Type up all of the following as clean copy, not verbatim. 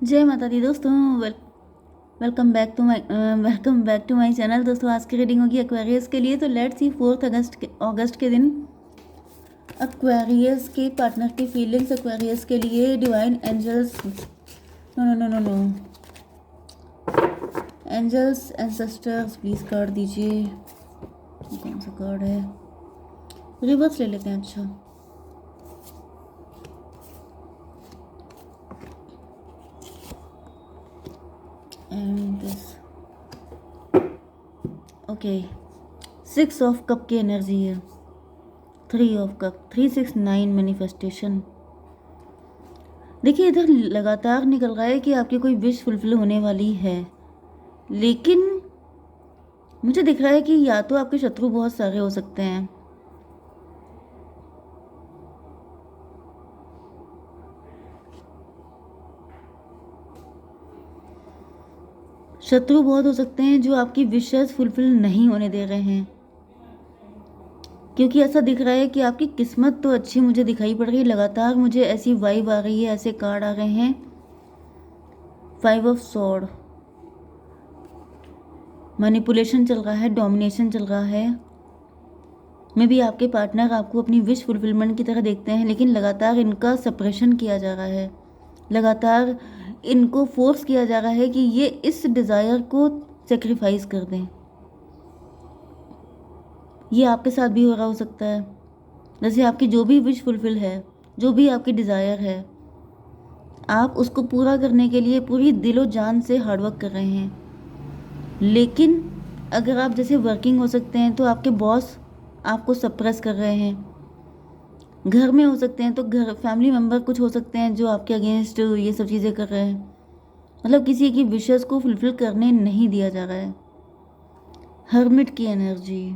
जय माता दी दोस्तों। Welcome back to my channel. दोस्तों आज की रीडिंग होगी एक्वेरियस के लिए। तो लेट्स सी 4 अगस्त के दिन एक्वेरियस के पार्टनर की फीलिंग्स एक्वेरियस के लिए। Divine angels, no no no no no, angels ancestors please card दीजिए। कौन सा कार्ड है? रिवर्स ले लेते हैं। अच्छा, and this. Okay, 6 of cup की एनर्जी है। 3 ऑफ कप, 369 मैनिफेस्टेशन। देखिए इधर लगातार निकल रहा है कि आपकी कोई विश फुलफिल होने वाली है, लेकिन मुझे दिख रहा है कि या तो आपके शत्रु बहुत सारे हो सकते हैं, शत्रु बहुत हो सकते हैं जो आपकी विशेस फुलफिल नहीं होने दे रहे हैं। क्योंकि ऐसा दिख रहा है कि आपकी किस्मत तो अच्छी मुझे दिखाई पड़ रही है। लगातार मुझे ऐसी वाइब आ रही है, ऐसे कार्ड आ रहे हैं। 5 ऑफ सॉर्ड, मैनिपुलेशन चल रहा है, डोमिनेशन चल रहा है। मे भी आपके पार्टनर आपको अपनी विश फुलफिलमेंट की तरह देखते हैं, लेकिन लगातार इनका सप्रेशन किया जा रहा है। लगातार इनको फोर्स किया जा रहा है कि ये इस डिज़ायर को सेक्रीफाइस कर दें। ये आपके साथ भी हो रहा हो सकता है। जैसे आपकी जो भी विश फुलफिल है, जो भी आपकी डिज़ायर है, आप उसको पूरा करने के लिए पूरी दिलो जान से हार्डवर्क कर रहे हैं। लेकिन अगर आप जैसे वर्किंग हो सकते हैं तो आपके बॉस आपको सप्रेस कर रहे हैं। घर में हो सकते हैं तो घर फैमिली मेम्बर कुछ हो सकते हैं जो आपके अगेंस्ट ये सब चीज़ें कर रहे हैं। मतलब किसी की विशेस को फुलफिल करने नहीं दिया जा रहा है। हर्मिट की एनर्जी,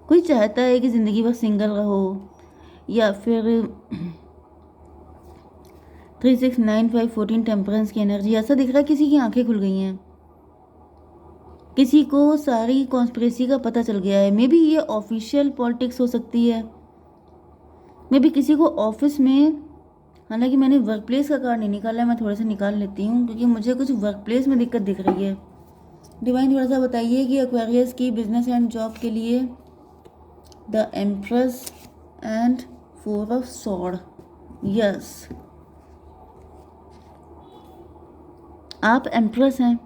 कोई चाहता है कि ज़िंदगी भर सिंगल रहो, या फिर 3695 14 टेम्परेंस की एनर्जी। ऐसा दिख रहा है किसी की आंखें खुल गई हैं, किसी को सारी कॉन्स्पिरेसी का पता चल गया है। मे बी ये ऑफिशियल पॉलिटिक्स हो सकती है, मे बी किसी को ऑफिस में। हालांकि मैंने वर्क प्लेस का कार्ड नहीं निकाला है, मैं थोड़ा सा निकाल लेती हूँ क्योंकि मुझे कुछ वर्क प्लेस में दिक्कत दिख रही है। डिवाइन थोड़ा सा बताइए कि एक्वेरियस की बिजनेस एंड जॉब के लिए। The empress and 4 of sword. Yes, आप एम्प्रेस हैं,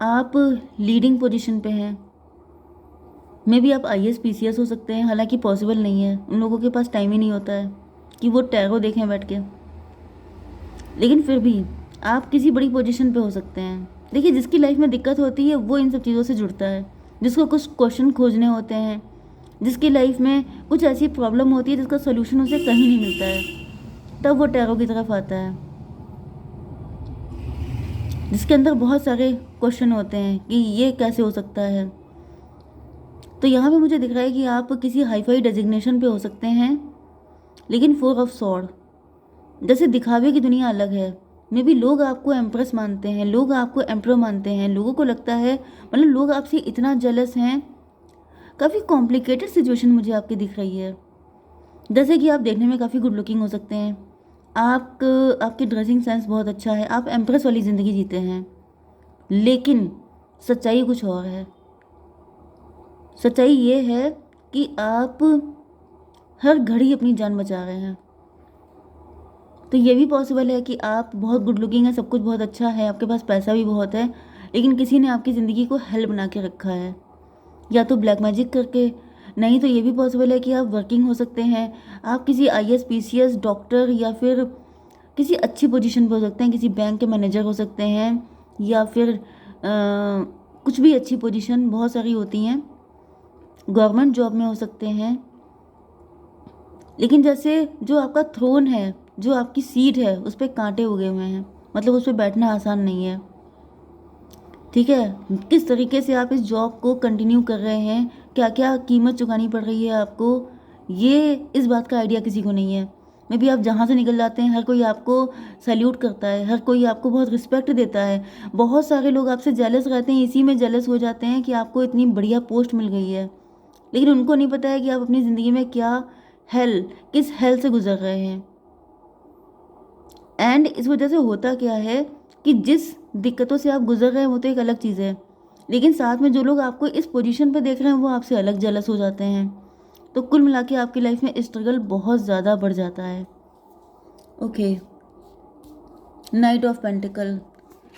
आप लीडिंग पोजीशन पे हैं। मे बी आप IAS PCS हो सकते हैं। हालांकि पॉसिबल नहीं है, उन लोगों के पास टाइम ही नहीं होता है कि वो टैरो देखें बैठ के। लेकिन फिर भी आप किसी बड़ी पोजीशन पे हो सकते हैं। देखिए जिसकी लाइफ में दिक्कत होती है वो इन सब चीज़ों से जुड़ता है, जिसको कुछ क्वेश्चन खोजने होते हैं, जिसकी लाइफ में कुछ ऐसी प्रॉब्लम होती है जिसका सोल्यूशन उसे कहीं नहीं मिलता है, तब वो टैरो की तरफ आता है। जिसके अंदर बहुत सारे क्वेश्चन होते हैं कि ये कैसे हो सकता है। तो यहाँ पे मुझे दिख रहा है कि आप किसी हाईफाई डेजिग्नेशन पे हो सकते हैं, लेकिन 4 ऑफ सॉर्ड, जैसे दिखावे की दुनिया अलग है। मे बी लोग आपको एम्प्रेस मानते हैं, लोग आपको एम्प्रो मानते हैं, लोगों को लगता है, मतलब लोग आपसे इतना जेलस हैं। काफ़ी कॉम्प्लिकेटेड सिचुएशन मुझे आपकी दिख रही है। जैसे कि आप देखने में काफ़ी गुड लुकिंग हो सकते हैं, आपकी ड्रेसिंग सेंस बहुत अच्छा है, आप एम्प्रेस वाली ज़िंदगी जीते हैं, लेकिन सच्चाई कुछ और है। सच्चाई ये है कि आप हर घड़ी अपनी जान बचा रहे हैं। तो ये भी पॉसिबल है कि आप बहुत गुड लुकिंग है, सब कुछ बहुत अच्छा है, आपके पास पैसा भी बहुत है, लेकिन किसी ने आपकी ज़िंदगी को हेल बना के रखा है, या तो ब्लैक मैजिक करके। नहीं तो ये भी पॉसिबल है कि आप वर्किंग हो सकते हैं, आप किसी IAS PCS डॉक्टर या फिर किसी अच्छी पोजीशन पर हो सकते हैं, किसी बैंक के मैनेजर हो सकते हैं, या फिर कुछ भी अच्छी पोजीशन बहुत सारी होती हैं, गवर्नमेंट जॉब में हो सकते हैं। लेकिन जैसे जो आपका थ्रोन है, जो आपकी सीट है, उस पर कांटे उगे हुए हैं, मतलब उस पर बैठना आसान नहीं है। ठीक है, किस तरीके से आप इस जॉब को कंटिन्यू कर रहे हैं, क्या क्या कीमत चुकानी पड़ रही है आपको, ये इस बात का आइडिया किसी को नहीं है। मे बी आप जहाँ से निकल जाते हैं हर कोई आपको सैल्यूट करता है, हर कोई आपको बहुत रिस्पेक्ट देता है। बहुत सारे लोग आपसे जेलस रहते हैं, इसी में जेलस हो जाते हैं कि आपको इतनी बढ़िया पोस्ट मिल गई है, लेकिन उनको नहीं पता है कि आप अपनी ज़िंदगी में किस हेल से गुजर रहे हैं। एंड इस वजह से होता क्या है कि जिस दिक्कतों से आप गुजर रहे हैं वो तो एक अलग चीज़ है, लेकिन साथ में जो लोग आपको इस पोजीशन पे देख रहे हैं वो आपसे अलग जेलस हो जाते हैं। तो कुल मिला के आपकी लाइफ में स्ट्रगल बहुत ज़्यादा बढ़ जाता है। ओके, नाइट ऑफ पेंटिकल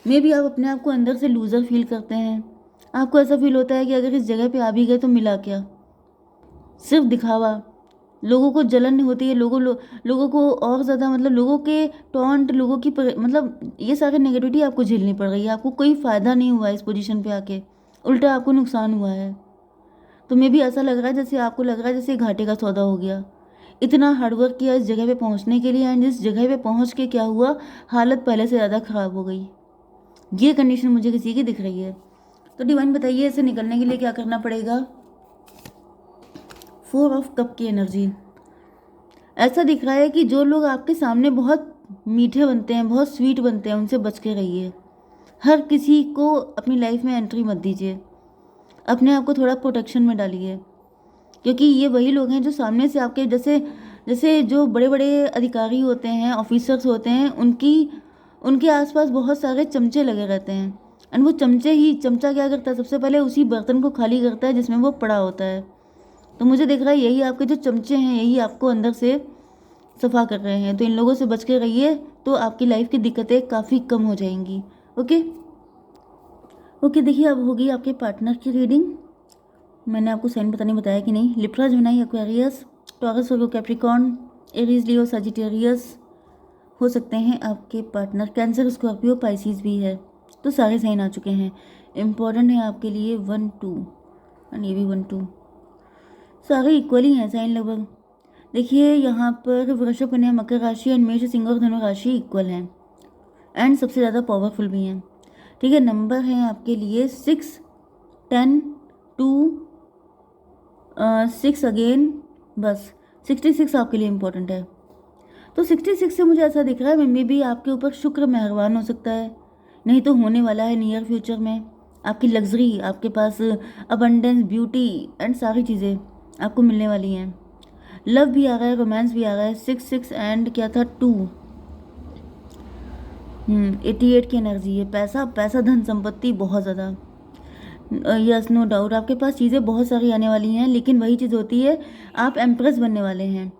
में भी आप अपने आप को अंदर से लूज़र फील करते हैं। आपको ऐसा फील होता है कि अगर इस जगह पे आ भी गए तो मिला क्या, सिर्फ दिखावा। लोगों को जलन होती है, लोगों को और ज़्यादा मतलब लोगों के टॉन्ट, लोगों की मतलब ये सारे नेगेटिविटी आपको झेलनी पड़ रही है। आपको कोई फ़ायदा नहीं हुआ इस पोजीशन पे आके, उल्टा आपको नुकसान हुआ है। तो मे भी ऐसा लग रहा है जैसे आपको लग रहा है जैसे घाटे का सौदा हो गया। इतना हार्डवर्क किया इस जगह पे पहुंचने के लिए, एंड इस जगह पे पहुंच के क्या हुआ, हालत पहले से ज़्यादा ख़राब हो गई। ये कंडीशन मुझे किसी की दिख रही है। तो डिवाइन बताइए इससे निकलने के लिए क्या करना पड़ेगा। 4 ऑफ कप की एनर्जी, ऐसा दिख रहा है कि जो लोग आपके सामने बहुत मीठे बनते हैं, बहुत स्वीट बनते हैं, उनसे बच के रहिए। हर किसी को अपनी लाइफ में एंट्री मत दीजिए, अपने आप को थोड़ा प्रोटेक्शन में डालिए, क्योंकि ये वही लोग हैं जो सामने से आपके जैसे जैसे जो बड़े बड़े अधिकारी होते हैं, ऑफिसर्स होते हैं, उनके आसपास बहुत सारे चमचे लगे रहते हैं। एंड वो चमचा क्या करता है, सबसे पहले उसी बर्तन को खाली करता है जिसमें वो पड़ा होता है। तो मुझे दिख रहा है यही आपके जो चमचे हैं, यही आपको अंदर से सफा कर रहे हैं। तो इन लोगों से बच के रहिए, तो आपकी लाइफ की दिक्कतें काफ़ी कम हो जाएंगी। ओके ओके, देखिए अब होगी आपके पार्टनर की रीडिंग। मैंने आपको साइन पता नहीं बताया कि नहीं, लिब्रा, जेमिनी, एक्वेरियस, टॉरस, वर्गो, कैप्रिकॉर्न, एरीज, लियो, सजिटेरियस हो सकते हैं आपके पार्टनर। कैंसर, स्कॉर्पियो, पाइसिस भी है। तो सारे साइन आ चुके हैं। इम्पॉर्टेंट है आपके लिए 1 2, एंड ये भी 1 2, सारे इक्वली हैं साइन लगभग। देखिए यहाँ पर वृषभ, कन्या, मकर राशि एंड मेष, सिंह और धनु राशि इक्वल हैं, एंड सबसे ज़्यादा पावरफुल भी हैं। ठीक है, नंबर हैं आपके लिए 6 10 2 6 अगेन, बस 66 आपके लिए इम्पोर्टेंट है। तो 66 से मुझे ऐसा दिख रहा है मे भी आपके ऊपर शुक्र मेहरबान हो सकता है, नहीं तो होने वाला है नियर फ्यूचर में। आपकी लग्जरी, आपके पास अबंडेंस, ब्यूटी एंड सारी चीज़ें आपको मिलने वाली हैं। लव भी आ रहा है, रोमांस भी आ रहा है। 6 एंड क्या था 2, 88 की एनर्जी है। पैसा पैसा, धन संपत्ति बहुत ज़्यादा, यस नो डाउट आपके पास चीज़ें बहुत सारी आने वाली हैं। लेकिन वही चीज़ होती है, आप एम्प्रेस बनने वाले हैं,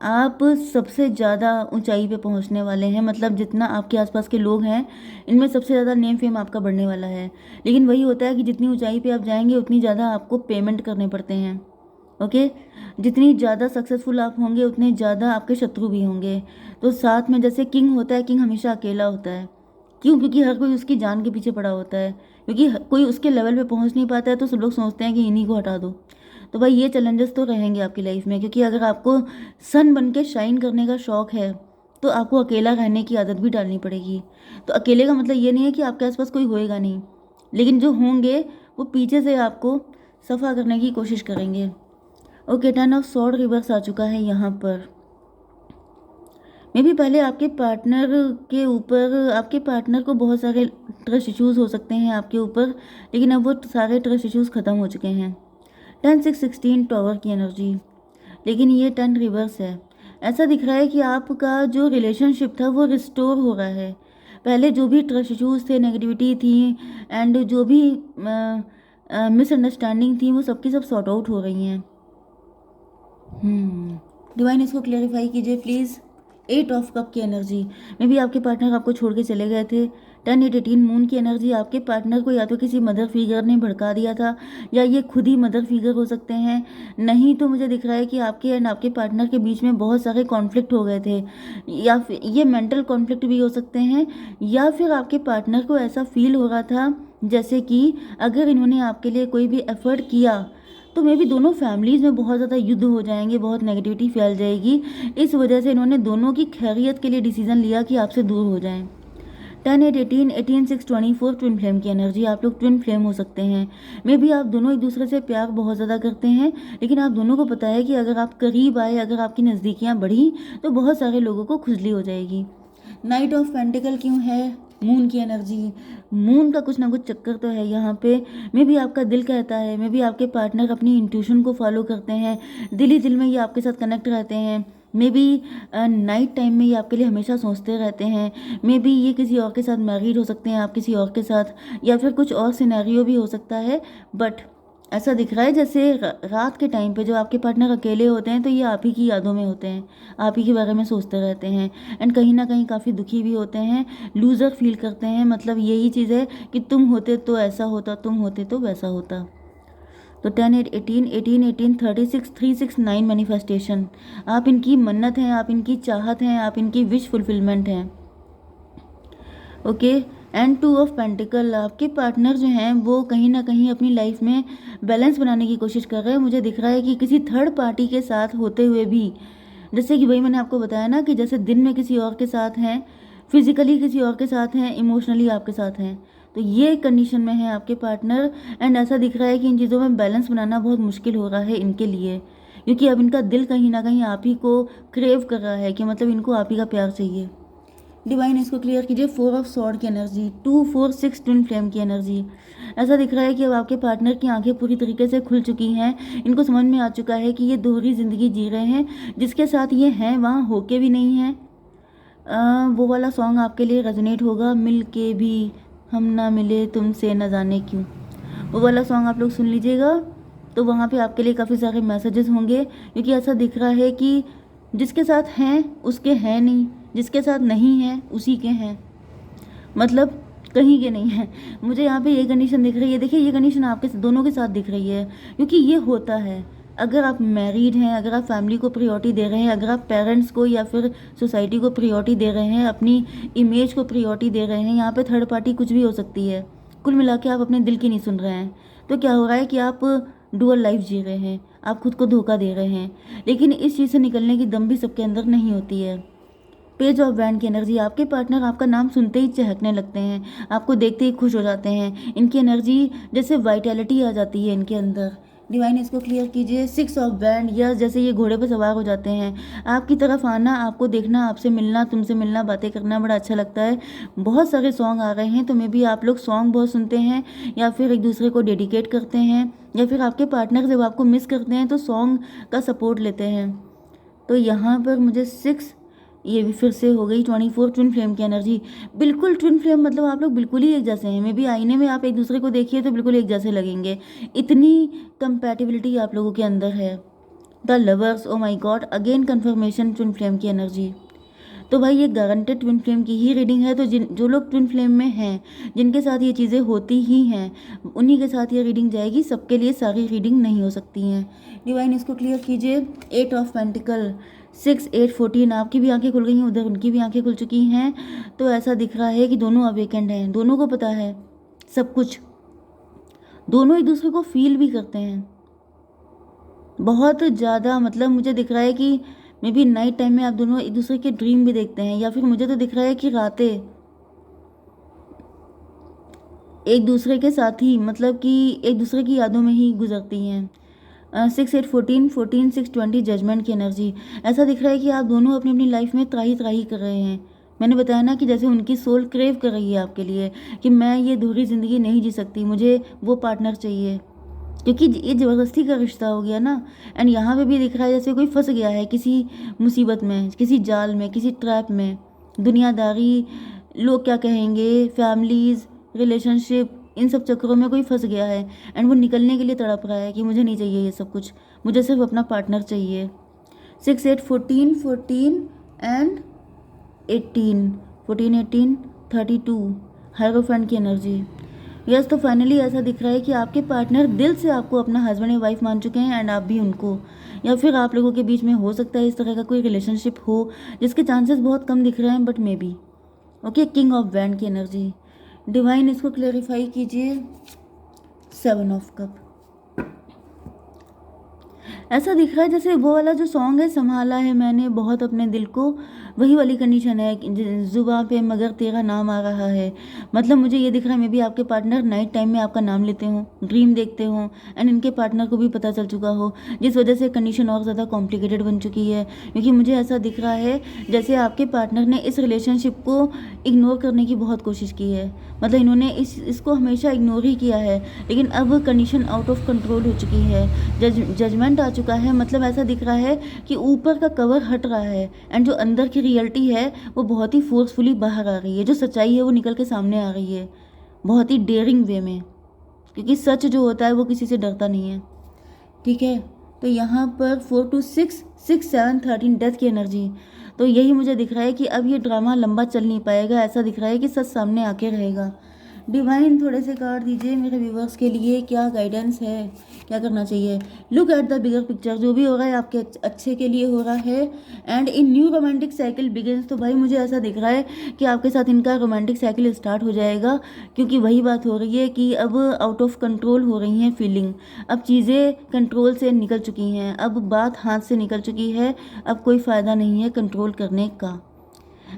आप सबसे ज़्यादा ऊंचाई पे पहुंचने वाले हैं। मतलब जितना आपके आसपास के लोग हैं, इनमें सबसे ज़्यादा नेम फेम आपका बढ़ने वाला है। लेकिन वही होता है कि जितनी ऊंचाई पे आप जाएंगे उतनी ज़्यादा आपको पेमेंट करने पड़ते हैं। ओके, जितनी ज़्यादा सक्सेसफुल आप होंगे उतने ज़्यादा आपके शत्रु भी होंगे। तो साथ में जैसे किंग होता है, किंग हमेशा अकेला होता है। क्यों? क्योंकि हर कोई उसकी जान के पीछे पड़ा होता है, क्योंकि कोई उसके लेवल पे पहुंच नहीं पाता है, तो सब लोग सोचते हैं कि इन्हीं को हटा दो। तो भाई ये चैलेंजेस तो रहेंगे आपकी लाइफ में, क्योंकि अगर आपको सन बन के शाइन करने का शौक है तो आपको अकेला रहने की आदत भी डालनी पड़ेगी। तो अकेले का मतलब ये नहीं है कि आपके आसपास कोई होएगा नहीं, लेकिन जो होंगे वो पीछे से आपको सफ़ा करने की कोशिश करेंगे। ओके, 10 ऑफ सॉर्ड रिवर्स आ चुका है यहाँ पर। मे भी पहले आपके पार्टनर के ऊपर, आपके पार्टनर को बहुत सारे ट्रस्ट इश्यूज़ हो सकते हैं आपके ऊपर, लेकिन अब वो सारे ट्रस्ट इश्यूज़ ख़त्म हो चुके हैं। 10 6 16 टॉवर की एनर्जी, लेकिन ये 10 रिवर्स है। ऐसा दिख रहा है कि आपका जो रिलेशनशिप था वो रिस्टोर हो रहा है। पहले जो भी ट्रस्ट इश्यूज़ थे, नेगेटिविटी थी, एंड जो भी मिसअंडरस्टैंडिंग थी, वो सबकी सब सॉर्ट आउट हो रही हैं। डिवाइन इसको क्लेरिफाई कीजिए प्लीज़। 8 ऑफ कप की एनर्जी में भी आपके पार्टनर आपको छोड़ के चले गए थे। 10 8 18 मून की एनर्जी, आपके पार्टनर को या तो किसी मदर फिगर ने भड़का दिया था, या ये खुद ही मदर फिगर हो सकते हैं। नहीं तो मुझे दिख रहा है कि आपके एंड आपके पार्टनर के बीच में बहुत सारे कॉन्फ्लिक्ट हो गए थे, या फिर ये मेंटल कॉन्फ्लिक्ट भी हो सकते हैं, या फिर आपके पार्टनर को ऐसा फील हो रहा था जैसे कि अगर इन्होंने आपके लिए कोई भी एफर्ट किया तो मे भी दोनों फैमिलीज़ में बहुत ज़्यादा युद्ध हो जाएंगे, बहुत नेगेटिविटी फैल जाएगी। इस वजह से इन्होंने दोनों की खैरियत के लिए डिसीजन लिया कि आपसे दूर हो जाएं। 10 8 18 18 6 24 ट्विन फ्लेम की एनर्जी, आप लोग ट्विन फ्लेम हो सकते हैं। मे भी आप दोनों एक दूसरे से प्यार बहुत ज़्यादा करते हैं, लेकिन आप दोनों को पता है कि अगर आप करीब आए, अगर आपकी नज़दीकियाँ बढ़ी तो बहुत सारे लोगों को खुजली हो जाएगी। नाइट ऑफ पेंटिकल क्यों है? मून की एनर्जी, मून का कुछ ना कुछ चक्कर तो है यहाँ पे। मे भी आपका दिल कहता है, मे भी आपके पार्टनर अपनी इंट्यूशन को फॉलो करते हैं, दिल ही दिल में ये आपके साथ कनेक्ट रहते हैं। मे बी नाइट टाइम में ये आपके लिए हमेशा सोचते रहते हैं। मे बी ये किसी और के साथ मैरिड हो सकते हैं, आप किसी और के साथ, या फिर कुछ और सिनेरियो भी हो सकता है। बट ऐसा दिख रहा है जैसे रात के टाइम पे जो आपके पार्टनर अकेले होते हैं तो ये आप ही की यादों में होते हैं, आप ही के बारे में सोचते रहते हैं, एंड कहीं ना कहीं काफ़ी दुखी भी होते हैं, लूज़र फील करते हैं। मतलब यही चीज़ है कि तुम होते तो ऐसा होता, तुम होते तो वैसा होता। तो 10 8 18 18 18 36 369 मैनिफेस्टेशन, आप इनकी मन्नत हैं, आप इनकी चाहत हैं, आप इनकी विश फुलफिलमेंट हैं। ओके, एंड 2 ऑफ पेंटिकल, आपके पार्टनर जो हैं वो कहीं ना कहीं अपनी लाइफ में बैलेंस बनाने की कोशिश कर रहे हैं। मुझे दिख रहा है कि किसी थर्ड पार्टी के साथ होते हुए भी, जैसे कि वही मैंने आपको बताया ना कि जैसे दिन में किसी और के साथ हैं, फिजिकली किसी और के साथ हैं, इमोशनली आपके साथ हैं, तो ये कंडीशन में है आपके पार्टनर। एंड ऐसा दिख रहा है कि इन चीज़ों में बैलेंस बनाना बहुत मुश्किल हो रहा है इनके लिए, क्योंकि अब इनका दिल कहीं ना कहीं आप ही को क्रेव कर रहा है कि मतलब इनको आप ही का प्यार चाहिए। डिवाइन इसको क्लियर कीजिए। 4 ऑफ सॉर्ड की एनर्जी, 2 4 6 ट्विन फ्लेम की एनर्जी। ऐसा दिख रहा है कि अब आपके पार्टनर की आंखें पूरी तरीके से खुल चुकी हैं, इनको समझ में आ चुका है कि ये दोहरी ज़िंदगी जी रहे हैं, जिसके साथ ये हैं वहाँ होके भी नहीं हैं। वो वाला सॉन्ग आपके लिए रेजोनेट होगा, मिल के भी हम ना मिले तुमसे न जाने क्यों। वो वाला सॉन्ग आप लोग सुन लीजिएगा, तो वहाँ पे आपके लिए काफ़ी सारे मैसेजेस होंगे, क्योंकि ऐसा दिख रहा है कि जिसके साथ हैं उसके हैं नहीं, जिसके साथ नहीं हैं उसी के हैं, मतलब कहीं के नहीं हैं। मुझे यहाँ पे ये कंडीशन दिख रही है। देखिए ये कंडीशन आपके दोनों के साथ दिख रही है, क्योंकि ये होता है अगर आप मैरिड हैं, अगर आप फैमिली को प्रायोरिटी दे रहे हैं, अगर आप पेरेंट्स को या फिर सोसाइटी को प्रायोरिटी दे रहे हैं, अपनी इमेज को प्रायोरिटी दे रहे हैं, यहाँ पे थर्ड पार्टी कुछ भी हो सकती है। कुल मिला के आप अपने दिल की नहीं सुन रहे हैं, तो क्या हो रहा है कि आप डुअल लाइफ जी रहे हैं, आप खुद को धोखा दे रहे हैं। लेकिन इस चीज़ से निकलने की दम भी सबके अंदर नहीं होती है। पेज ऑफ वैंड की एनर्जी, आपके पार्टनर आपका नाम सुनते ही चहकने लगते हैं, आपको देखते ही खुश हो जाते हैं, इनकी एनर्जी जैसे वाइटैलिटी आ जाती है इनके अंदर। डिवाइन इसको क्लियर कीजिए। 6 ऑफ वैंड, या जैसे ये घोड़े पर सवार हो जाते हैं, आपकी तरफ आना, आपको देखना, आपसे मिलना, तुमसे मिलना, बातें करना बड़ा अच्छा लगता है। बहुत सारे सॉन्ग आ रहे हैं, तो मे बी आप लोग सॉन्ग बहुत सुनते हैं, या फिर एक दूसरे को डेडिकेट करते हैं, या फिर आपके पार्टनर जब आपको मिस करते हैं तो सॉन्ग का सपोर्ट लेते हैं। तो यहाँ पर मुझे 6, ये भी फिर से हो गई 24 ट्विन फ्लेम की एनर्जी। बिल्कुल ट्विन फ्लेम, मतलब आप लोग बिल्कुल ही एक जैसे हैं। मे बी आईने में आप एक दूसरे को देखिए तो बिल्कुल एक जैसे लगेंगे, इतनी कंपैटिबिलिटी आप लोगों के अंदर है। The lovers, oh my God, again confirmation twin flame की एनर्जी। तो भाई ये गारंटेड ट्विन फ्लेम की ही रीडिंग है। तो जो लोग ट्विन फ्लेम में हैं, जिनके साथ ये चीज़ें होती ही हैं, उन्हीं के साथ ये रीडिंग जाएगी, सबके लिए सारी रीडिंग नहीं हो सकती हैं। डिवाइन इसको क्लियर कीजिए। 8 ऑफ पेंटिकल, 6 8 14, आपकी भी आंखें खुल गई हैं, उधर उनकी भी आंखें खुल चुकी हैं। तो ऐसा दिख रहा है कि दोनों अवेकेंड हैं, दोनों को पता है सब कुछ, दोनों एक दूसरे को फील भी करते हैं बहुत ज़्यादा। मतलब मुझे दिख रहा है कि मे बी नाइट टाइम में आप दोनों एक दूसरे के ड्रीम भी देखते हैं, या फिर मुझे तो दिख रहा है कि रातें एक दूसरे के साथ ही, मतलब कि एक दूसरे की यादों में ही गुजरती हैं। 6 8 14 14 6 20 जजमेंट की एनर्जी। ऐसा दिख रहा है कि आप दोनों अपनी अपनी लाइफ में त्राही त्राही कर रहे हैं। मैंने बताया ना कि जैसे उनकी सोल क्रेव कर रही है आपके लिए कि मैं ये दोहरी ज़िंदगी नहीं जी सकती, मुझे वो पार्टनर चाहिए, क्योंकि ये ज़बरदस्ती का रिश्ता हो गया ना। एंड यहाँ पे भी दिख रहा है जैसे कोई फंस गया है किसी मुसीबत में, किसी जाल में, किसी ट्रैप में, दुनियादारी, लोग क्या कहेंगे, फैमिलीज़, रिलेशनशिप, इन सब चक्करों में कोई फंस गया है, एंड वो निकलने के लिए तड़प रहा है कि मुझे नहीं चाहिए ये सब कुछ, मुझे सिर्फ अपना पार्टनर चाहिए। 6 8 14 14 एंड 18 14 18 32 हायरोफेंट की एनर्जी। यस, तो फाइनली ऐसा दिख रहा है कि आपके पार्टनर दिल से आपको अपना हस्बैंड या वाइफ मान चुके हैं, एंड आप भी उनको, या फिर आप लोगों के बीच में हो सकता है इस तरह का कोई रिलेशनशिप हो, जिसके चांसेस बहुत कम दिख रहे हैं, but may be. Okay, king of wand की एनर्जी। डिवाइन इसको क्लेरिफाई कीजिए। 7 ऑफ कप। ऐसा दिख रहा है जैसे वो वाला जो सॉन्ग है, संभाला है मैंने बहुत अपने दिल को, वही वाली कंडीशन है कि जुबां पे मगर तेरा नाम आ रहा है। मतलब मुझे ये दिख रहा है मे बी आपके पार्टनर नाइट टाइम में आपका नाम लेते हों, ड्रीम देखते हों, एंड इनके पार्टनर को भी पता चल चुका हो, जिस वजह से कंडीशन और ज़्यादा कॉम्प्लिकेटेड बन चुकी है। क्योंकि मुझे ऐसा दिख रहा है जैसे आपके पार्टनर ने इस रिलेशनशिप को इग्नोर करने की बहुत कोशिश की है। मतलब इन्होंने इसको हमेशा इग्नोर ही किया है, लेकिन अब कंडीशन आउट ऑफ कंट्रोल हो चुकी है, जजमेंट आ चुका है। मतलब ऐसा दिख रहा है कि ऊपर का कवर हट रहा है एंड जो अंदर की रियलिटी है वो बहुत ही फोर्सफुली बाहर आ रही है, जो सच्चाई है वो निकल के सामने आ रही है बहुत ही डेयरिंग वे में, क्योंकि सच जो होता है वो किसी से डरता नहीं है। ठीक है, तो यहाँ पर 4 to 6, 6, 7, 13 डेथ की एनर्जी। तो यही मुझे दिख रहा है कि अब ये ड्रामा लंबा चल नहीं पाएगा। ऐसा दिख रहा है कि सच सामने आके रहेगा। डिवाइन थोड़े से कार्ड दीजिए मेरे व्यूवर्स के लिए, क्या गाइडेंस है, क्या करना चाहिए। Look at the bigger picture, जो भी हो रहा है आपके अच्छे के लिए हो रहा है। And in new romantic cycle begins. तो भाई मुझे ऐसा दिख रहा है कि आपके साथ इनका रोमांटिक साइकिल स्टार्ट हो जाएगा, क्योंकि वही बात हो रही है कि अब आउट ऑफ कंट्रोल हो रही हैं फीलिंग। अब चीज़ें कंट्रोल से निकल चुकी हैं, अब बात हाथ से निकल चुकी है, अब कोई फ़ायदा नहीं है कंट्रोल करने का।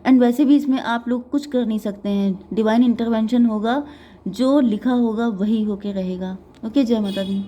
एंड वैसे भी इसमें आप लोग कुछ कर नहीं सकते हैं, डिवाइन इंटरवेंशन होगा, जो लिखा होगा वही होके रहेगा। ओके, जय माता दी।